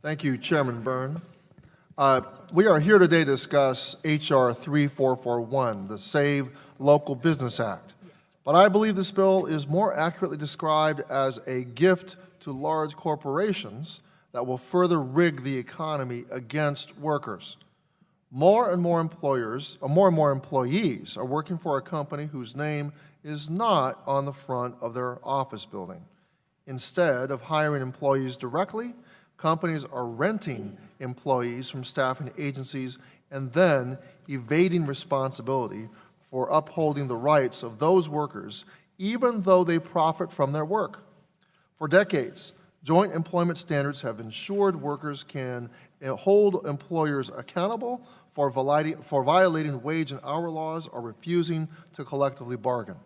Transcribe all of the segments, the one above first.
Thank you, Chairman Byrne. We are here today to discuss H.R. 3441, the Save Local Business Act. But I believe this bill is more accurately described as a gift to large corporations that will further rig the economy against workers. More and more employees are working for a company whose name is not on the front of their office building. Instead of hiring employees directly, companies are renting employees from staffing agencies and then evading responsibility for upholding the rights of those workers, even though they profit from their work. For decades, joint employment standards have ensured workers can hold employers accountable for violating wage and hour laws or refusing to collectively bargain.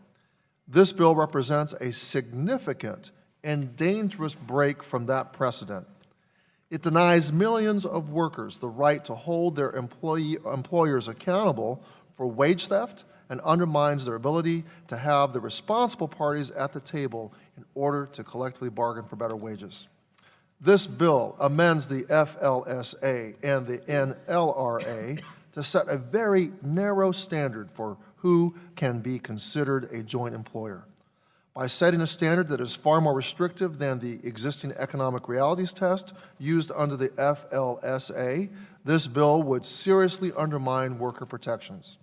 This bill represents a significant and dangerous break from that precedent. It denies millions of workers the right to hold their employers accountable for wage theft and undermines their ability to have the responsible parties at the table in order to collectively bargain for better wages. This bill amends the FLSA and the NLRA to set a very narrow standard for who can be considered a joint employer. By setting a standard that is far more restrictive than the existing economic realities test used under the FLSA, this bill would seriously undermine worker protections.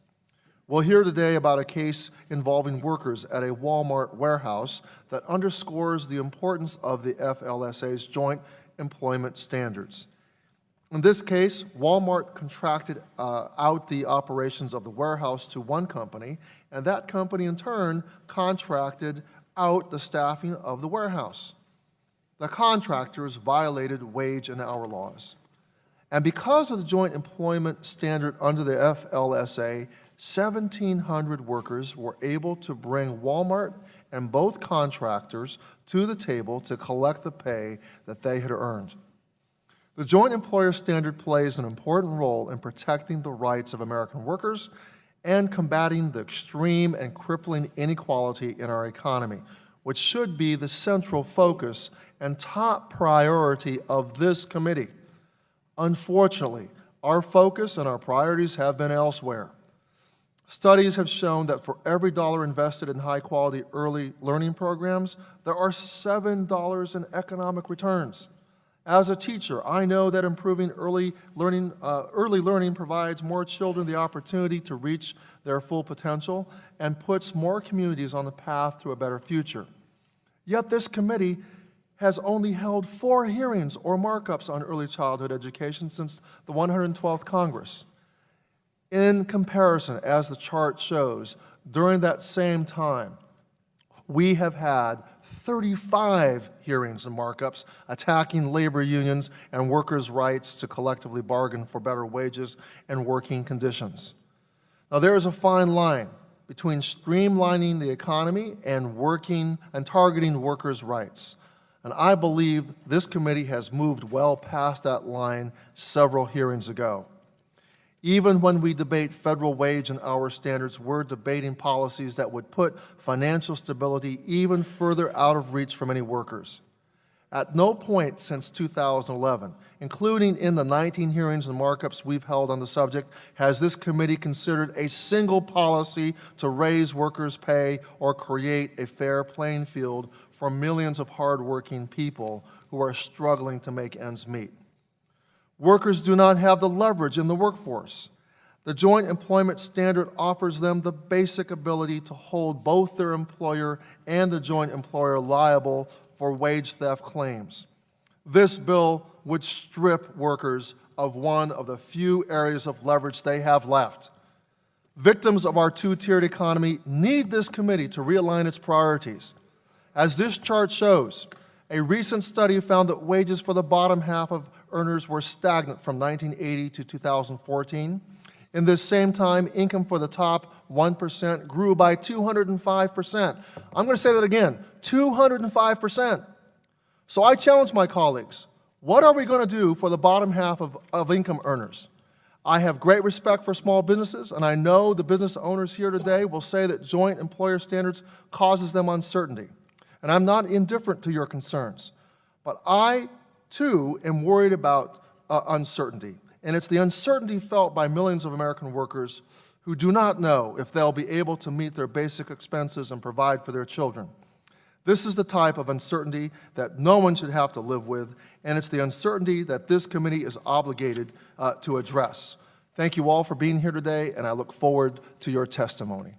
We'll hear today about a case involving workers at a Walmart warehouse that underscores the importance of the FLSA's joint employment standards. In this case, Walmart contracted out the operations of the warehouse to one company, and that company in turn contracted out the staffing of the warehouse. The contractors violated wage and hour laws. And because of the joint employment standard under the FLSA, 1,700 workers were able to bring Walmart and both contractors to the table to collect the pay that they had earned. The joint employer standard plays an important role in protecting the rights of American workers and combating the extreme and crippling inequality in our economy, which should be the central focus and top priority of this committee. Unfortunately, our focus and our priorities have been elsewhere. Studies have shown that for every dollar invested in high-quality early learning programs, there are $7 in economic returns. As a teacher, I know that improving early learning provides more children the opportunity to reach their full potential and puts more communities on the path to a better future. Yet this committee has only held 4 hearings or markups on early childhood education since the 112th Congress. In comparison, as the chart shows, during that same time, we have had 35 hearings and markups attacking labor unions and workers' rights to collectively bargain for better wages and working conditions. Now, there is a fine line between streamlining the economy and targeting workers' rights. And I believe this committee has moved well past that line several hearings ago. Even when we debate federal wage and hour standards, we're debating policies that would put financial stability even further out of reach for many workers. At no point since 2011, including in the 19 hearings and markups we've held on the subject, has this committee considered a single policy to raise workers' pay or create a fair playing field for millions of hardworking people who are struggling to make ends meet. Workers do not have the leverage in the workforce. The joint employment standard offers them the basic ability to hold both their employer and the joint employer liable for wage theft claims. This bill would strip workers of one of the few areas of leverage they have left. Victims of our two-tiered economy need this committee to realign its priorities. As this chart shows, a recent study found that wages for the bottom half of earners were stagnant from 1980 to 2014. In this same time, income for the top 1% grew by 205%. I'm going to say that again, 205%. So I challenge my colleagues, what are we going to do for the bottom half of income earners? I have great respect for small businesses, and I know the business owners here today will say that joint employer standards causes them uncertainty. And I'm not indifferent to your concerns. But I Two, am worried about uncertainty. And it's the uncertainty felt by millions of American workers who do not know if they'll be able to meet their basic expenses and provide for their children. This is the type of uncertainty that no one should have to live with, and it's the uncertainty that this committee is obligated to address. Thank you all for being here today, and I look forward to your testimony.